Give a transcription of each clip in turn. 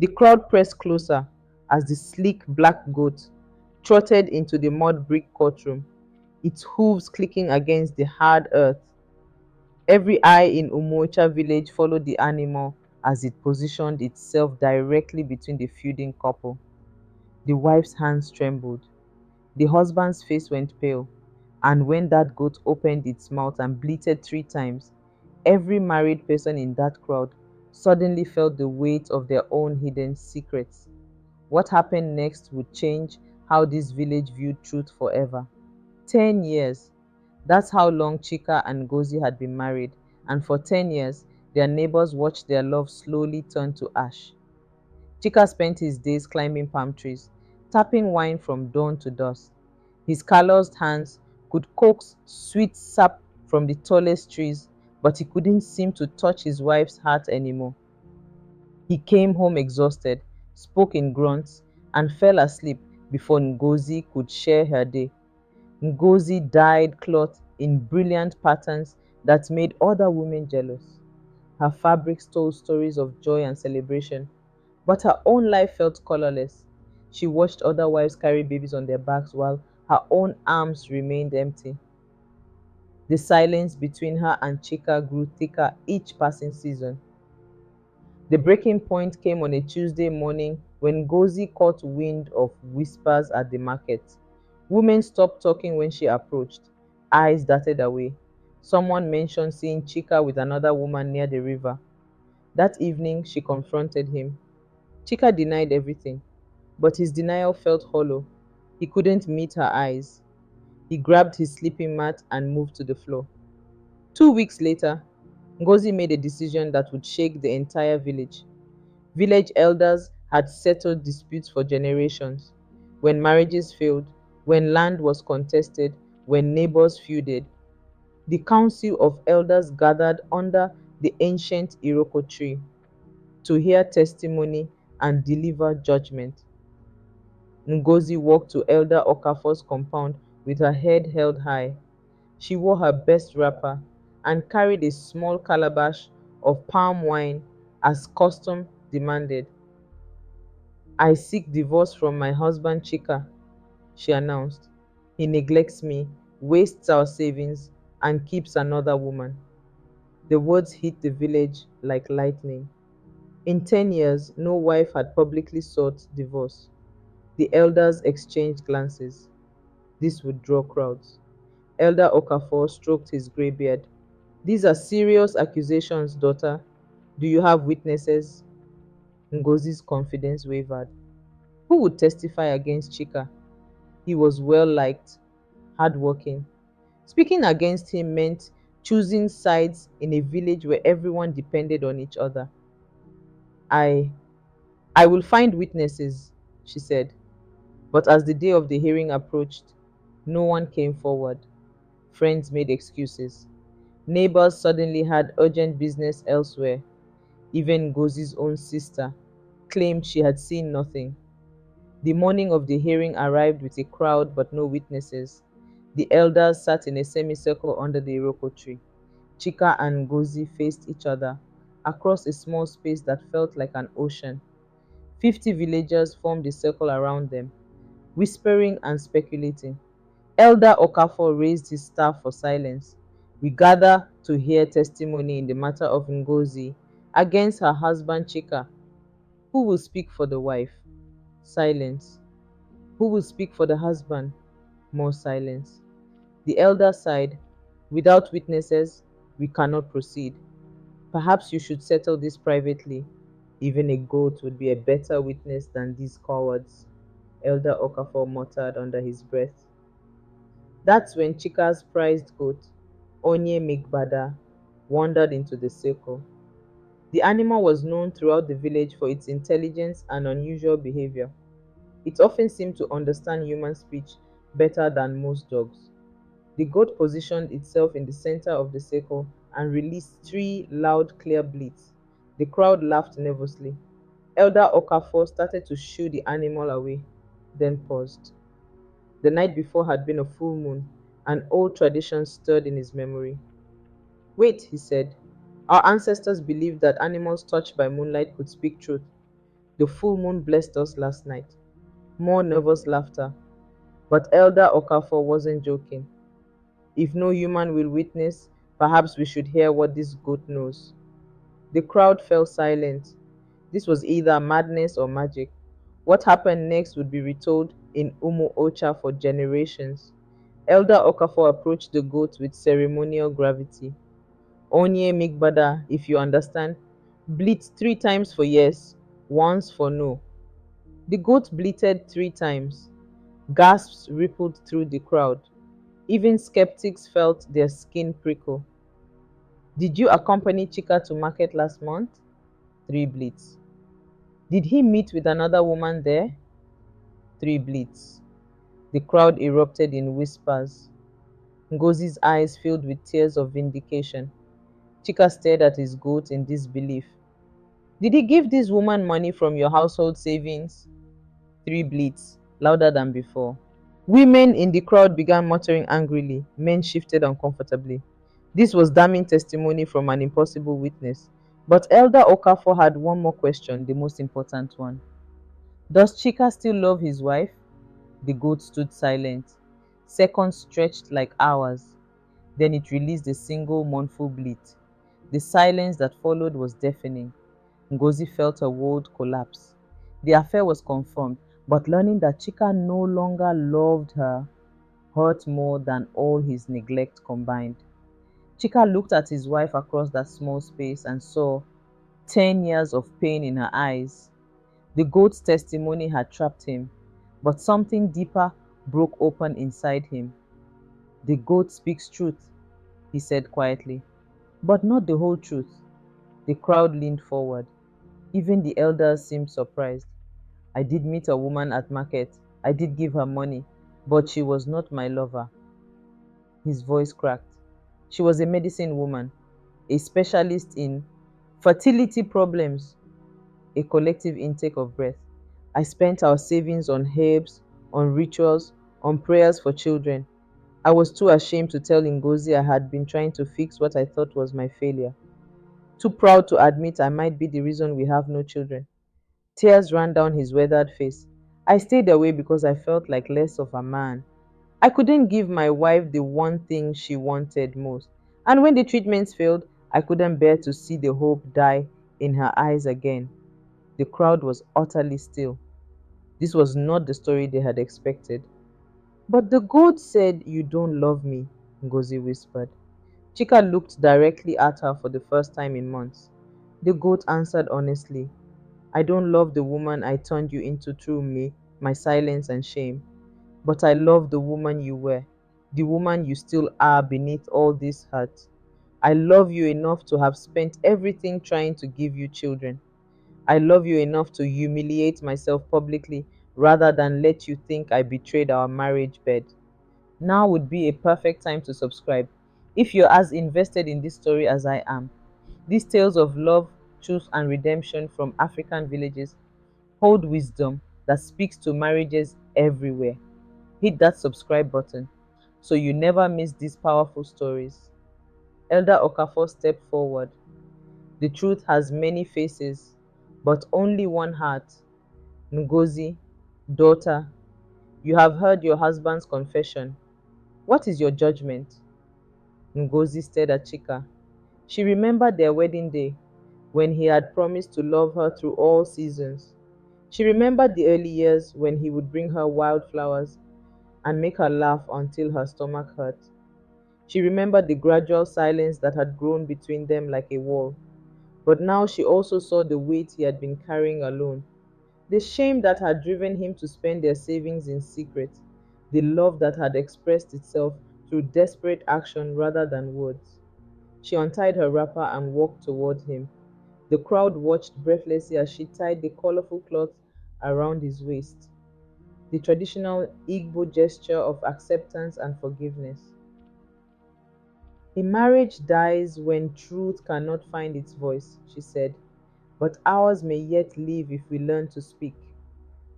The crowd pressed closer as the sleek black goat trotted into the mud brick courtroom, its hooves clicking against the hard earth. Every eye in Umu-Ocha village followed the animal as it positioned itself directly between the feuding couple. The wife's hands trembled. The husband's face went pale. And when that goat opened its mouth and bleated 3 times, every married person in that crowd suddenly felt the weight of their own hidden secrets. What happened next would change how this village viewed truth forever. 10 years. That's how long Chika and Ngozi had been married, and for 10 years, their neighbors watched their love slowly turn to ash. Chika spent his days climbing palm trees, tapping wine from dawn to dusk. His calloused hands could coax sweet sap from the tallest trees, but he couldn't seem to touch his wife's heart anymore. He came home exhausted, spoke in grunts, and fell asleep before Ngozi could share her day. Ngozi dyed cloth in brilliant patterns that made other women jealous. Her fabrics told stories of joy and celebration, but her own life felt colorless. She watched other wives carry babies on their backs while her own arms remained empty. The silence between her and Chika grew thicker each passing season. The breaking point came on a Tuesday morning when Ngozi caught wind of whispers at the market. Women stopped talking when she approached. Eyes darted away. Someone mentioned seeing Chika with another woman near the river. That evening, she confronted him. Chika denied everything, but his denial felt hollow. He couldn't meet her eyes. He grabbed his sleeping mat and moved to the floor. 2 weeks later, Ngozi made a decision that would shake the entire village. Village elders had settled disputes for generations. When marriages failed, when land was contested, when neighbors feuded, the council of elders gathered under the ancient Iroko tree to hear testimony and deliver judgment. Ngozi walked to Elder Okafor's compound with her head held high. She wore her best wrapper and carried a small calabash of palm wine as custom demanded. I seek divorce from my husband Chika, she announced. He neglects me, wastes our savings, and keeps another woman. The words hit the village like lightning. In 10 years, no wife had publicly sought divorce. The elders exchanged glances. This would draw crowds. Elder Okafor stroked his gray beard. These are serious accusations, daughter. Do you have witnesses? Ngozi's confidence wavered. Who would testify against Chika? He was well liked, hardworking. Speaking against him meant choosing sides in a village where everyone depended on each other. I I will find witnesses, she said. But as the day of the hearing approached, no one came forward. Friends made excuses. Neighbors suddenly had urgent business elsewhere. Even Ngozi's own sister claimed she had seen nothing. The morning of the hearing arrived with a crowd but no witnesses. The elders sat in a semicircle under the Iroko tree. Chika and Ngozi faced each other across a small space that felt like an ocean. 50 villagers formed a circle around them, whispering and speculating. Elder Okafor raised his staff for silence. We gather to hear testimony in the matter of Ngozi against her husband Chika. Who will speak for the wife? Silence. Who will speak for the husband? More silence. The elder sighed. Without witnesses, we cannot proceed. Perhaps you should settle this privately. Even a goat would be a better witness than these cowards, Elder Okafor muttered under his breath. That's when Chika's prized goat, Onye Migbada, wandered into the circle. The animal was known throughout the village for its intelligence and unusual behavior. It often seemed to understand human speech better than most dogs. The goat positioned itself in the center of the circle and released 3 loud, clear bleats. The crowd laughed nervously. Elder Okafor started to shoo the animal away, then paused. The night before had been a full moon, and old tradition stirred in his memory. Wait, he said. Our ancestors believed that animals touched by moonlight could speak truth. The full moon blessed us last night. More nervous laughter. But Elder Okafor wasn't joking. If no human will witness, perhaps we should hear what this goat knows. The crowd fell silent. This was either madness or magic. What happened next would be retold in Umu-Ocha for generations. Elder Okafor approached the goat with ceremonial gravity. Onye Migbada, if you understand, bleat 3 times for yes, once for no. The goat bleated 3 times. Gasps rippled through the crowd. Even skeptics felt their skin prickle. Did you accompany Chika to market last month? 3 bleats. Did he meet with another woman there? 3 bleats. The crowd erupted in whispers. Ngozi's eyes filled with tears of vindication. Chika stared at his goat in disbelief. Did he give this woman money from your household savings? 3 bleats, louder than before. Women in the crowd began muttering angrily. Men shifted uncomfortably. This was damning testimony from an impossible witness. But Elder Okafor had one more question, the most important one. Does Chika still love his wife? The goat stood silent. Seconds stretched like hours. Then it released a single mournful bleat. The silence that followed was deafening. Ngozi felt her world collapse. The affair was confirmed, but learning that Chika no longer loved her hurt more than all his neglect combined. Chika looked at his wife across that small space and saw 10 years of pain in her eyes. The goat's testimony had trapped him, but something deeper broke open inside him. The goat speaks truth, he said quietly, but not the whole truth. The crowd leaned forward. Even the elders seemed surprised. I did meet a woman at market. I did give her money, but she was not my lover. His voice cracked. She was a medicine woman, a specialist in fertility problems, a collective intake of breath. I spent our savings on herbs, on rituals, on prayers for children. I was too ashamed to tell Ngozi I had been trying to fix what I thought was my failure. Too proud to admit I might be the reason we have no children. Tears ran down his weathered face. I stayed away because I felt like less of a man. I couldn't give my wife the one thing she wanted most. And when the treatments failed, I couldn't bear to see the hope die in her eyes again. The crowd was utterly still. This was not the story they had expected. But the goat said, You don't love me, Ngozi whispered. Chika looked directly at her for the first time in months. The goat answered honestly, I don't love the woman I turned you into through me, my silence and shame. But I love the woman you were, the woman you still are beneath all this hurt. I love you enough to have spent everything trying to give you children. I love you enough to humiliate myself publicly rather than let you think I betrayed our marriage bed. Now would be a perfect time to subscribe if you're as invested in this story as I am. These tales of love, truth, and redemption from African villages hold wisdom that speaks to marriages everywhere. Hit that subscribe button so you never miss these powerful stories. Elder Okafor stepped forward. The truth has many faces, but only one heart. Ngozi, daughter, you have heard your husband's confession. What is your judgment? Ngozi stared at Chika. She remembered their wedding day when he had promised to love her through all seasons. She remembered the early years when he would bring her wildflowers and make her laugh until her stomach hurt. She remembered the gradual silence that had grown between them like a wall. But now she also saw the weight he had been carrying alone, the shame that had driven him to spend their savings in secret, the love that had expressed itself through desperate action rather than words. She untied her wrapper and walked toward him. The crowd watched breathlessly as she tied the colorful cloth around his waist, the traditional Igbo gesture of acceptance and forgiveness. A marriage dies when truth cannot find its voice, she said, but ours may yet live if we learn to speak.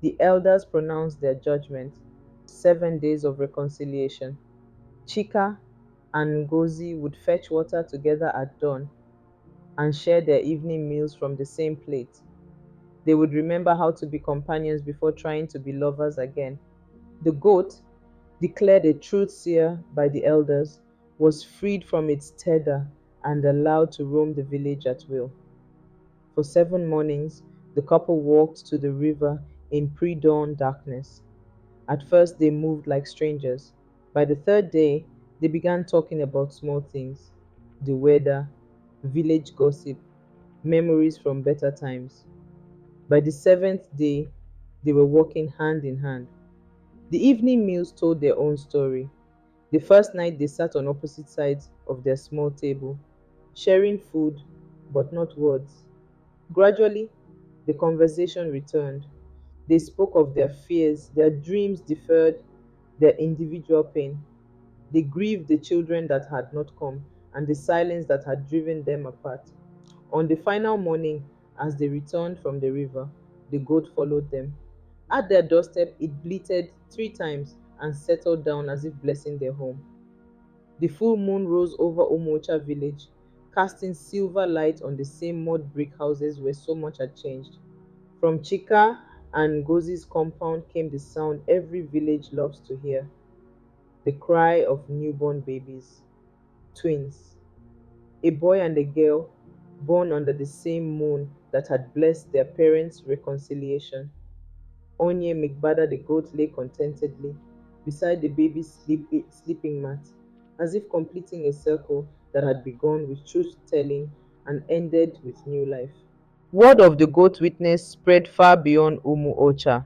The elders pronounced their judgment 7 days of reconciliation. Chika and Ngozi would fetch water together at dawn and share their evening meals from the same plate. They would remember how to be companions before trying to be lovers again. The goat, declared a truth seer by the elders, was freed from its tether and allowed to roam the village at will. For 7 mornings, the couple walked to the river in pre dawn darkness. At first, they moved like strangers. By the third day, they began talking about small things: the weather, village gossip, memories from better times. By the seventh day, they were walking hand in hand. The evening meals told their own story. The first night, they sat on opposite sides of their small table, sharing food, but not words. Gradually, the conversation returned. They spoke of their fears, their dreams deferred, their individual pain. They grieved the children that had not come and the silence that had driven them apart. On the final morning, as they returned from the river, the goat followed them. At their doorstep, it bleated 3 times and settled down as if blessing their home. The full moon rose over Umu-Ocha village, casting silver light on the same mud brick houses where so much had changed. From Chika and Ngozi's compound came the sound every village loves to hear: the cry of newborn babies, twins, a boy and a girl born under the same moon that had blessed their parents' reconciliation. Onye Migbada the goat lay contentedly beside the baby's sleeping mat, as if completing a circle that had begun with truth telling and ended with new life. Word of the goat witness spread far beyond Umu-Ocha.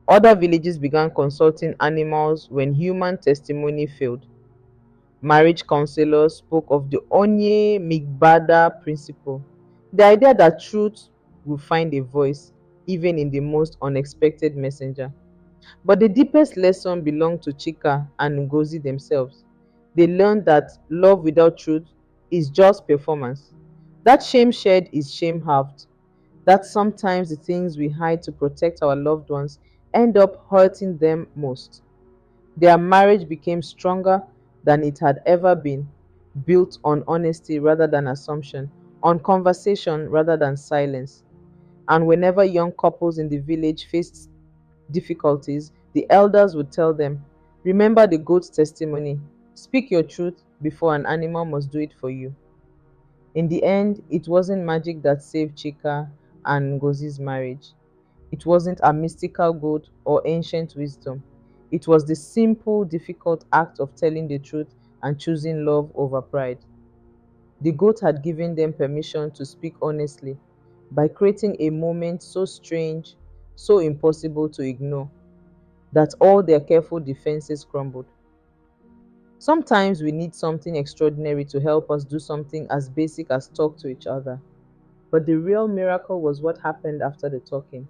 Other villages began consulting animals when human testimony failed. Marriage counselors spoke of the Onye Migbada principle, the idea that truth will find a voice even in the most unexpected messenger. But the deepest lesson belonged to Chika and Ngozi themselves. They learned that love without truth is just performance. That shame shared is shame halved. That sometimes the things we hide to protect our loved ones end up hurting them most. Their marriage became stronger than it had ever been, built on honesty rather than assumption, on conversation rather than silence. And whenever young couples in the village faced difficulties, the elders would tell them, "Remember the goat's testimony. Speak your truth before an animal must do it for you." In the end, it wasn't magic that saved Chika and Ngozi's marriage. It wasn't a mystical goat or ancient wisdom. It was the simple, difficult act of telling the truth and choosing love over pride. The goat had given them permission to speak honestly by creating a moment so strange, so impossible to ignore, that all their careful defenses crumbled. Sometimes we need something extraordinary to help us do something as basic as talk to each other. But the real miracle was what happened after the talking: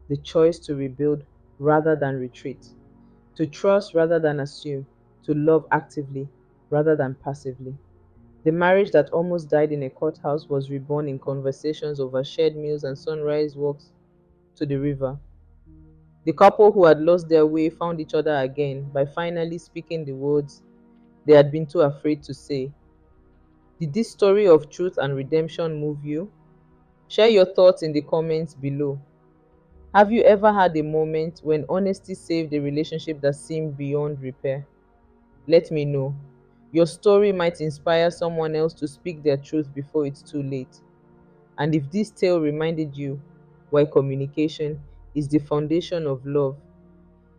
the choice to rebuild rather than retreat, to trust rather than assume, to love actively rather than passively. The marriage that almost died in a courthouse was reborn in conversations over shared meals and sunrise walks to the river. The couple who had lost their way found each other again by finally speaking the words they had been too afraid to say. Did this story of truth and redemption move you? Share your thoughts in the comments below. Have you ever had a moment when honesty saved a relationship that seemed beyond repair? Let me know. Your story might inspire someone else to speak their truth before it's too late. And if this tale reminded you why communication is the foundation of love,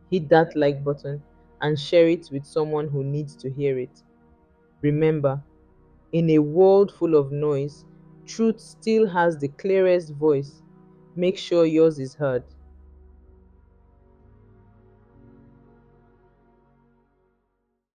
hit that like button and share it with someone who needs to hear it. Remember, in a world full of noise, truth still has the clearest voice. Make sure yours is heard.